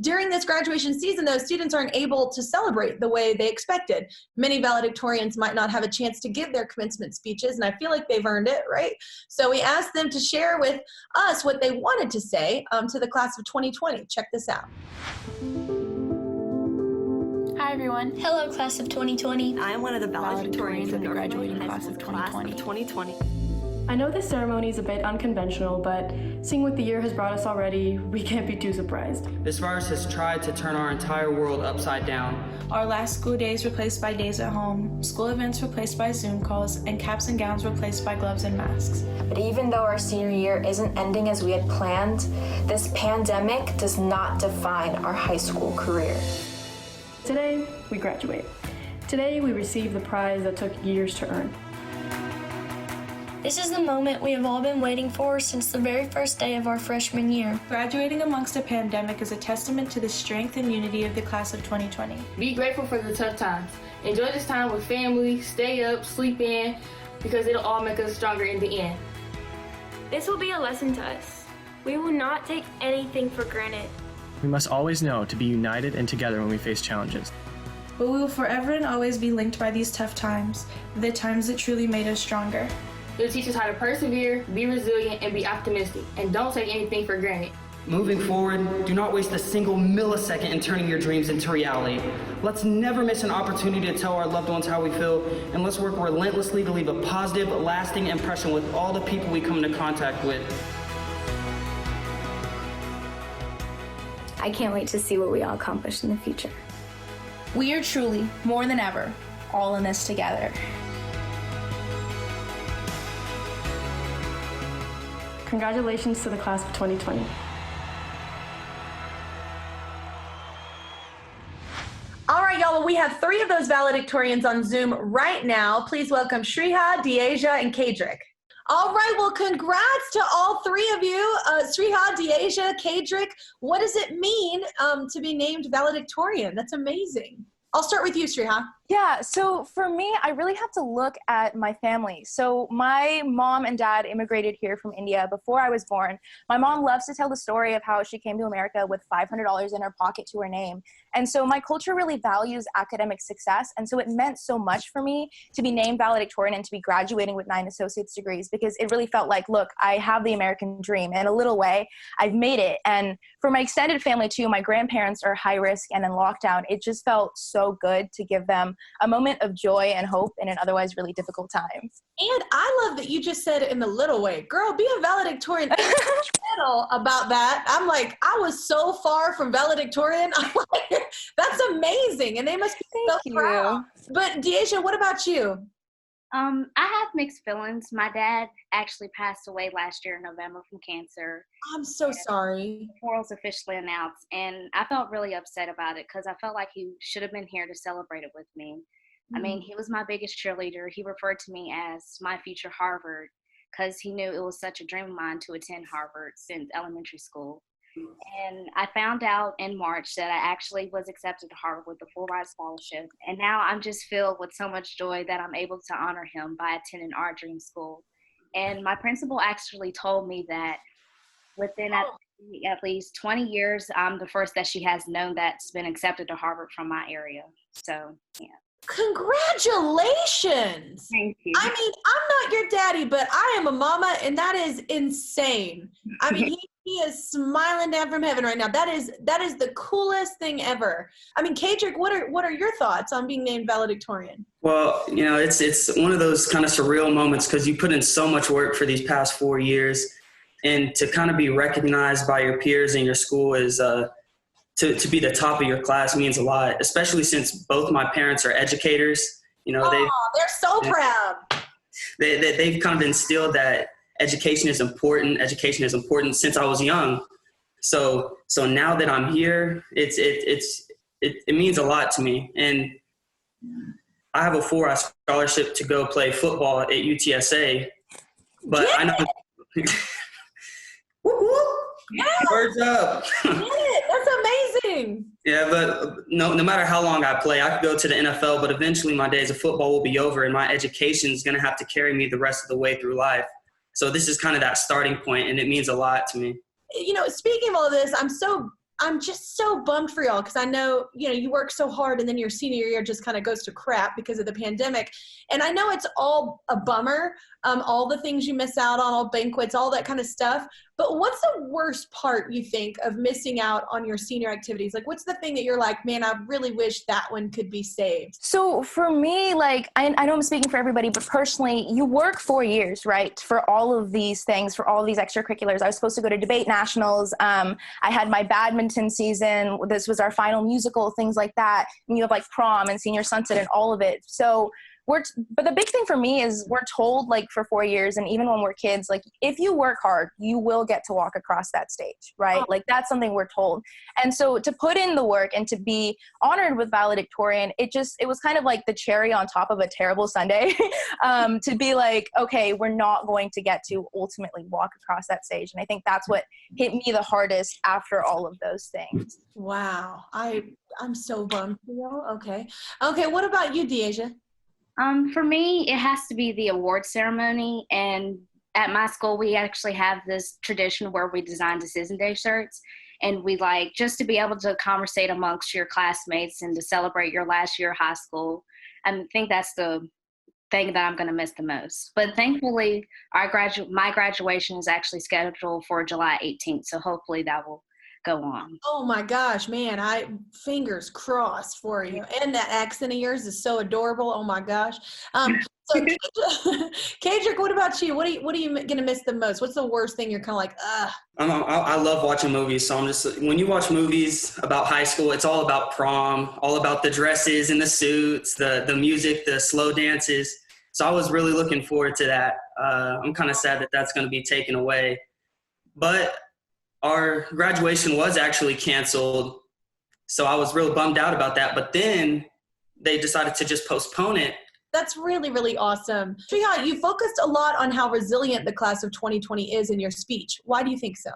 During this graduation season, though, students aren't able to celebrate the way they expected. Many valedictorians might not have a chance to give their commencement speeches, and I feel like they've earned it, right? So we asked them to share with us what they wanted to say to the class of 2020. Check this out. Hi everyone. Hello, class of 2020. I am one of the valedictorians of the graduating class of 2020. I know this ceremony is a bit unconventional, but seeing what the year has brought us already, we can't be too surprised. This virus has tried to turn our entire world upside down. Our last school days replaced by days at home, school events replaced by Zoom calls, and caps and gowns replaced by gloves and masks. But even though our senior year isn't ending as we had planned, this pandemic does not define our high school career. Today, we graduate. Today, we receive the prize that took years to earn. This is the moment we have all been waiting for since the very first day of our freshman year. Graduating amongst a pandemic is a testament to the strength and unity of the class of 2020. Be grateful for the tough times. Enjoy this time with family, stay up, sleep in, because it'll all make us stronger in the end. This will be a lesson to us. We will not take anything for granted. We must always know to be united and together when we face challenges. But we will forever and always be linked by these tough times, the times that truly made us stronger. It'll teach us how to persevere, be resilient, and be optimistic, and don't take anything for granted. Moving forward, do not waste a single millisecond in turning your dreams into reality. Let's never miss an opportunity to tell our loved ones how we feel, and let's work relentlessly to leave a positive, lasting impression with all the people we come into contact with. I can't wait to see what we all accomplish in the future. We are truly, more than ever, all in this together. Congratulations to the class of 2020. All right, y'all, well, we have 3 of those valedictorians on Zoom right now. Please welcome Shriha, Deasia, and Kadrick. All right, well, congrats to all 3 of you. Shriha, Deasia, Kadrick, what does it mean to be named valedictorian? That's amazing. I'll start with you, Shriha. Yeah, so for me, I really have to look at my family. So my mom and dad immigrated here from India before I was born. My mom loves to tell the story of how she came to America with $500 in her pocket to her name. And so my culture really values academic success. And so it meant so much for me to be named valedictorian and to be graduating with 9 associate's degrees, because it really felt like, look, I have the American dream. In a little way, I've made it. And for my extended family too, my grandparents are high risk and in lockdown. It just felt so good to give them a moment of joy and hope in an otherwise really difficult time. And I love that you just said it in the little way. Girl, be a valedictorian. Little about that. I'm like, I was so far from valedictorian. I'm like, that's amazing. And they must be so proud. But Deasia, what about you? I have mixed feelings. My dad actually passed away last year in November from cancer. I'm so sorry. The funeral was officially announced, and I felt really upset about it because I felt like he should have been here to celebrate it with me. I mean, he was my biggest cheerleader. He referred to me as my future Harvard because he knew it was such a dream of mine to attend Harvard since elementary school. And I found out in March that I actually was accepted to Harvard with a full ride scholarship. And now I'm just filled with so much joy that I'm able to honor him by attending our dream school. And my principal actually told me that within at least 20 years, I'm the first that she has known that's been accepted to Harvard from my area. So, yeah. Congratulations. Thank you. I mean, I'm not your daddy, but I am a mama, and that is insane. I mean, he is smiling down from heaven right now. That is the coolest thing ever. I mean, Kadrick, what are your thoughts on being named valedictorian? Well, you know, it's one of those kind of surreal moments because you put in so much work for these past 4 years, and to kind of be recognized by your peers in your school is to be the top of your class means a lot, especially since both my parents are educators. You know, they're so proud. They've kind of instilled that education is important. Education is important since I was young. So now that I'm here, it means a lot to me. And I have a 4-hour scholarship to go play football at UTSA, but I know. Yeah. Birds up. That's amazing. Yeah, but no matter how long I play, I could go to the NFL, but eventually my days of football will be over and my education is going to have to carry me the rest of the way through life. So this is kind of that starting point, and it means a lot to me. You know, speaking of all of this, I'm so I'm just so bummed for y'all because I know, you work so hard and then your senior year just kind of goes to crap because of the pandemic. And I know it's all a bummer, all the things you miss out on, all banquets, all that kind of stuff. But what's the worst part, you think, of missing out on your senior activities? Like, what's the thing that you're like, man, I really wish that one could be saved? So for me, like, I know I'm speaking for everybody, but personally, you work 4 years, right, for all of these things, for all of these extracurriculars. I was supposed to go to debate nationals. I had my badminton season. This was our final musical, things like that. And you have like prom and senior sunset and all of it. So but the big thing for me is we're told, like, for 4 years, and even when we're kids, like, if you work hard, you will get to walk across that stage, right? Like, that's something we're told. And so to put in the work and to be honored with valedictorian, it was kind of like the cherry on top of a terrible sundae, to be like, okay, we're not going to get to ultimately walk across that stage. And I think that's what hit me the hardest after all of those things. Wow. I'm so bummed for you. Okay. What about you, Deasia? For me, it has to be the award ceremony. And at my school, we actually have this tradition where we design Decision Day shirts. And we like just to be able to conversate amongst your classmates and to celebrate your last year of high school. I think that's the thing that I'm going to miss the most. But thankfully, my graduation is actually scheduled for July 18th. So hopefully that will go on. Oh my gosh, man, fingers crossed for you. And that accent of yours is so adorable. Oh my gosh. So Kedrick, what about you? What are you gonna miss the most? What's the worst thing you're kind of like, ugh? I love watching movies, so when you watch movies about high school, it's all about prom, all about the dresses and the suits, the music, the slow dances. So I was really looking forward to that. I'm kind of sad that that's going to be taken away, but our graduation was actually canceled, so I was real bummed out about that. But then they decided to just postpone it. That's really, really awesome. Shriha, you focused a lot on how resilient the class of 2020 is in your speech. Why do you think so?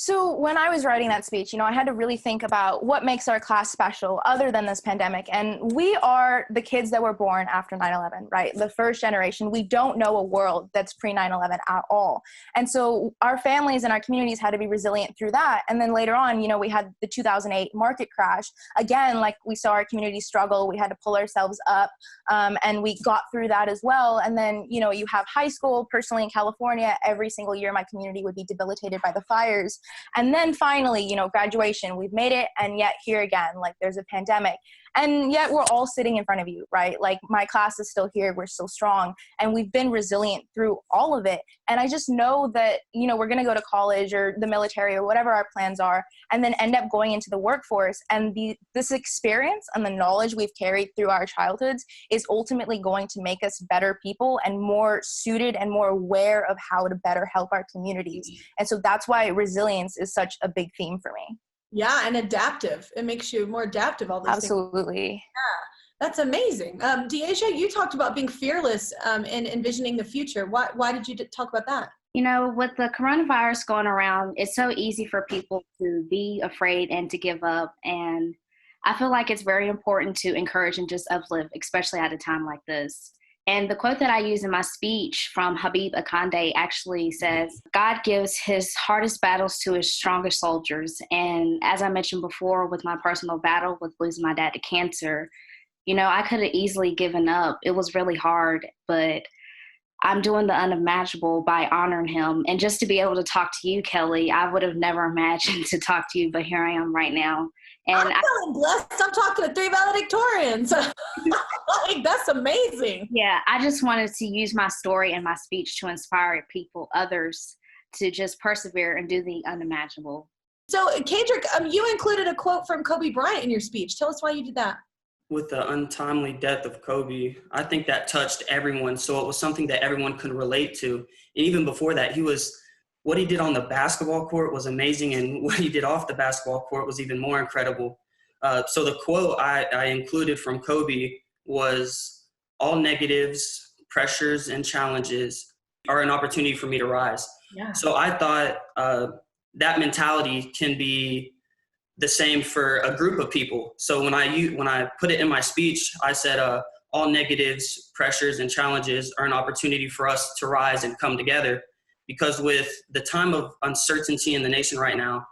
So when I was writing that speech, I had to really think about what makes our class special other than this pandemic. And we are the kids that were born after 9/11, right? The first generation. We don't know a world that's pre-9/11 at all. And so our families and our communities had to be resilient through that. And then later on, we had the 2008 market crash. Again, like, we saw our community struggle. We had to pull ourselves up, and we got through that as well. And then, you have high school. Personally, in California, every single year my community would be debilitated by the fires. And then finally, graduation, we've made it. And yet here again, like, there's a pandemic. And yet we're all sitting in front of you, right? Like, my class is still here. We're still strong. And we've been resilient through all of it. And I just know that, we're going to go to college or the military or whatever our plans are, and then end up going into the workforce. And this experience and the knowledge we've carried through our childhoods is ultimately going to make us better people and more suited and more aware of how to better help our communities. And so that's why resilience is such a big theme for me. Yeah, and adaptive. It makes you more adaptive, all those Absolutely. things. Yeah, that's amazing. Deasia, you talked about being fearless and envisioning the future. Why did you talk about that? With the coronavirus going around, it's so easy for people to be afraid and to give up. And I feel like it's very important to encourage and just uplift, especially at a time like this. And the quote that I use in my speech from Habib Akande actually says, God gives his hardest battles to his strongest soldiers. And as I mentioned before, with my personal battle with losing my dad to cancer, I could have easily given up. It was really hard, but I'm doing the unimaginable by honoring him. And just to be able to talk to you, Kelly, I would have never imagined to talk to you, but here I am right now. And I'm feeling blessed. I'm talking to 3 valedictorians. Like, that's amazing. Yeah, I just wanted to use my story and my speech to inspire others to just persevere and do the unimaginable. So, Kedrick, you included a quote from Kobe Bryant in your speech. Tell us why you did that. With the untimely death of Kobe, I think that touched everyone. So it was something that everyone could relate to. And even before that, what he did on the basketball court was amazing, and what he did off the basketball court was even more incredible. So the quote I included from Kobe was, all negatives, pressures, and challenges are an opportunity for me to rise. Yeah. So I thought that mentality can be the same for a group of people. So when I put it in my speech, I said, all negatives, pressures, and challenges are an opportunity for us to rise and come together. Because with the time of uncertainty in the nation right now,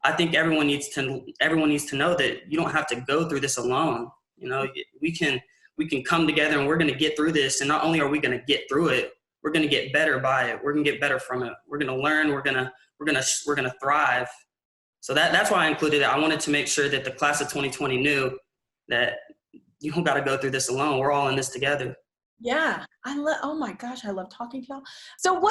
I think everyone needs to know that you don't have to go through this alone. You know, we can come together and we're going to get through this. And not only are we going to get through it, we're going to get better by it. We're going to get better from it. We're going to learn. We're going to thrive. So that's why I included it. I wanted to make sure that the class of 2020 knew that you don't got to go through this alone. We're all in this together. Yeah, oh my gosh, I love talking to y'all. So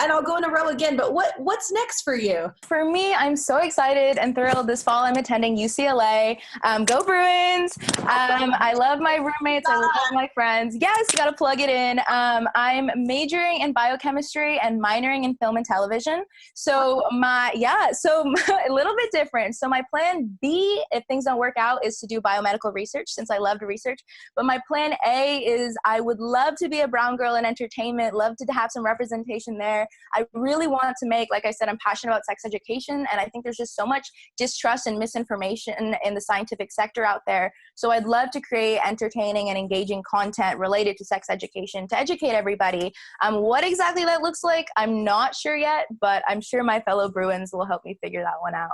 and I'll go in a row again, but what's next for you? For me, I'm so excited and thrilled. This fall, I'm attending UCLA. Go Bruins. I love my roommates. I love my friends. Yes, got to plug it in. I'm majoring in biochemistry and minoring in film and television. So a little bit different. So my plan B, if things don't work out, is to do biomedical research, since I love to research. But my plan A is I would love to be a brown girl in entertainment, love to have some representation there. I really want to make, like I said, I'm passionate about sex education, and I think there's just so much distrust and misinformation in the scientific sector out there. So I'd love to create entertaining and engaging content related to sex education to educate everybody. What exactly that looks like, I'm not sure yet, but I'm sure my fellow Bruins will help me figure that one out.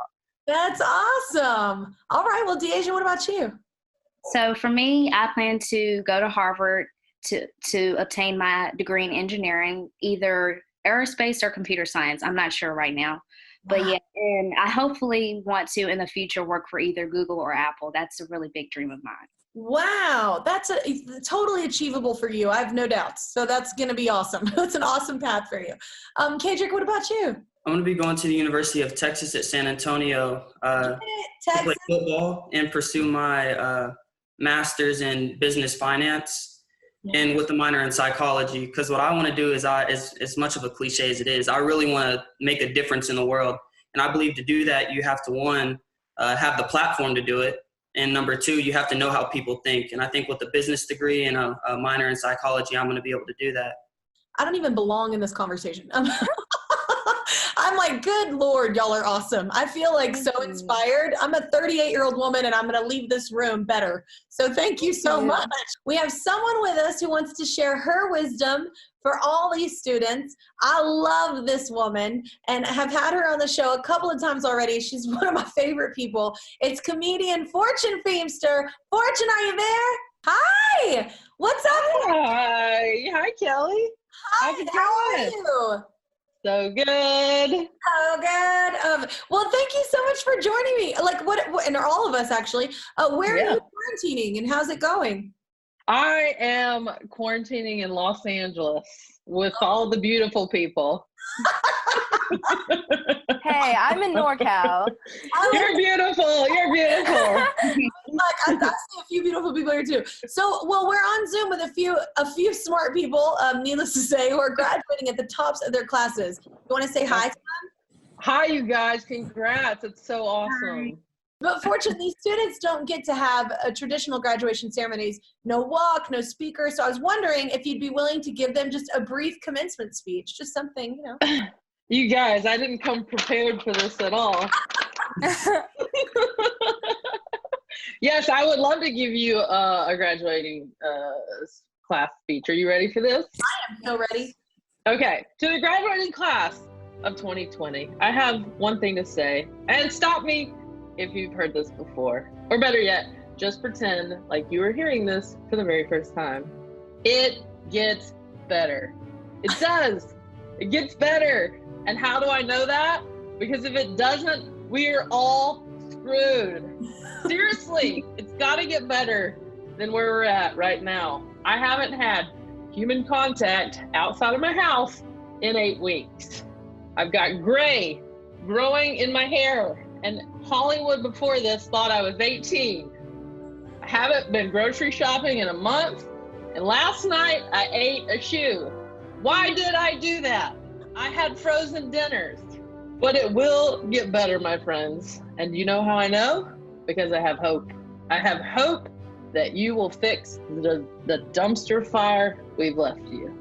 That's awesome. All right, well, Deasia, what about you? So for me, I plan to go to Harvard to obtain my degree in engineering, either aerospace or computer science. I'm not sure right now. But yeah, and I hopefully want to in the future work for either Google or Apple. That's a really big dream of mine. Wow, that's totally achievable for you. I have no doubts. So that's going to be awesome. That's an awesome path for you. Kedrick, what about you? I'm going to be going to the University of Texas at San Antonio to play football and pursue my master's in business finance. And with a minor in psychology, because what I want to do is, as much of a cliche as it is, I really want to make a difference in the world. And I believe to do that, you have to, one, have the platform to do it. And number two, you have to know how people think. And I think with a business degree and a minor in psychology, I'm going to be able to do that. I don't even belong in this conversation. I'm like, good Lord, y'all are awesome. I feel like so inspired. I'm a 38-year-old woman and I'm going to leave this room better. So thank you so much. We have someone with us who wants to share her wisdom for all these students. I love this woman and have had her on the show a couple of times already. She's one of my favorite people. It's comedian Fortune Feimster. Fortune, are you there? Hi. What's up? Hi, Kelly. Hi, how are you? So good. Oh, good. Well, thank you so much for joining me. Like, and all of us actually. Where are you quarantining, and how's it going? I am quarantining in Los Angeles with all the beautiful people. Hey, I'm in NorCal. You're beautiful. You're beautiful. I see a few beautiful people here too. So, well, we're on Zoom with a few smart people, needless to say, who are graduating at the tops of their classes. You want to say hi to them? Hi, you guys. Congrats. It's so awesome. Hi. But fortunately, these students don't get to have a traditional graduation ceremonies, no walk, no speaker. So I was wondering if you'd be willing to give them just a brief commencement speech, just something, you know. You guys, I didn't come prepared for this at all. Yes, I would love to give you a graduating class speech. Are you ready for this? I am so ready. Okay, to the graduating class of 2020, I have one thing to say, and stop me if you've heard this before, or better yet, just pretend like you were hearing this for the very first time. It gets better. It does. It gets better. And how do I know that? Because if it doesn't, we're all screwed. Seriously, it's got to get better than where we're at right now. I haven't had human contact outside of my house in 8 weeks. I've got gray growing in my hair, and Hollywood before this thought I was 18. I haven't been grocery shopping in a month, and last night I ate a shoe. Why did I do that? I had frozen dinners. But it will get better, my friends. And you know how I know? Because I have hope. I have hope that you will fix the dumpster fire we've left you.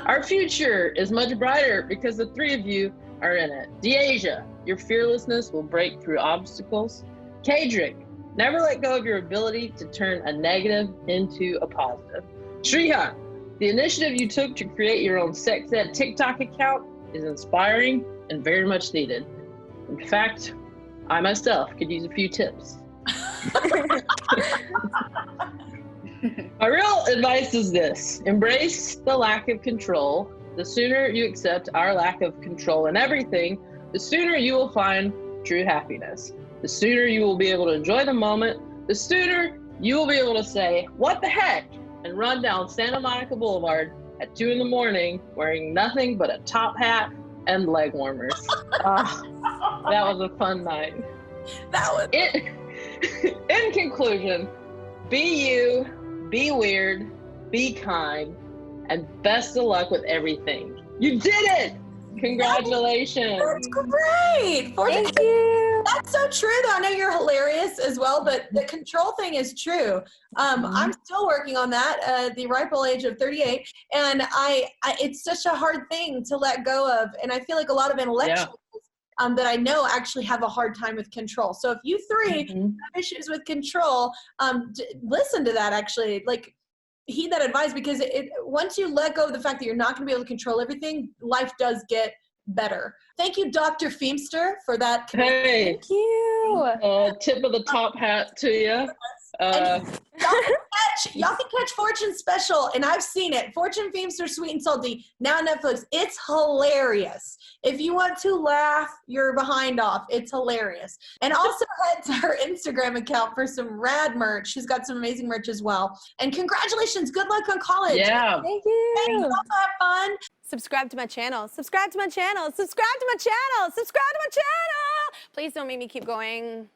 Our future is much brighter because the three of you are in it. Deasia, your fearlessness will break through obstacles. Kedrick, never let go of your ability to turn a negative into a positive. Shriha, the initiative you took to create your own sex ed TikTok account is inspiring and very much needed. In fact, I myself could use a few tips. My real advice is this: embrace the lack of control. The sooner you accept our lack of control in everything, the sooner you will find true happiness. The sooner you will be able to enjoy the moment, the sooner you will be able to say, what the heck, and run down Santa Monica Boulevard at 2 in the morning wearing nothing but a top hat and leg warmers. That was a fun night. That was In conclusion, be you, be weird, be kind, and best of luck with everything. You did it! Congratulations. That's great. Thank you. That's so true, though. I know you're hilarious as well, but the control thing is true. I'm still working on that at the ripe old age of 38, and I it's such a hard thing to let go of, and I feel like a lot of intellectuals that I know actually have a hard time with control. So if you three have issues with control, listen to that, actually. Like, heed that advice, because once you let go of the fact that you're not going to be able to control everything, life does get better. Thank you, Dr. Feimster, for that. Hey, thank you. Tip of the top hat to you. Y'all can catch Fortune special, and I've seen it. Fortune Feimster Sweet and Salty, now on Netflix. It's hilarious. If you want to laugh your behind off, it's hilarious. And also head to her Instagram account for some rad merch. She's got some amazing merch as well. And congratulations. Good luck on college. Yeah. Thank you. Thanks. Also have fun. Subscribe to my channel. Subscribe to my channel. Subscribe to my channel. Subscribe to my channel. Please don't make me keep going.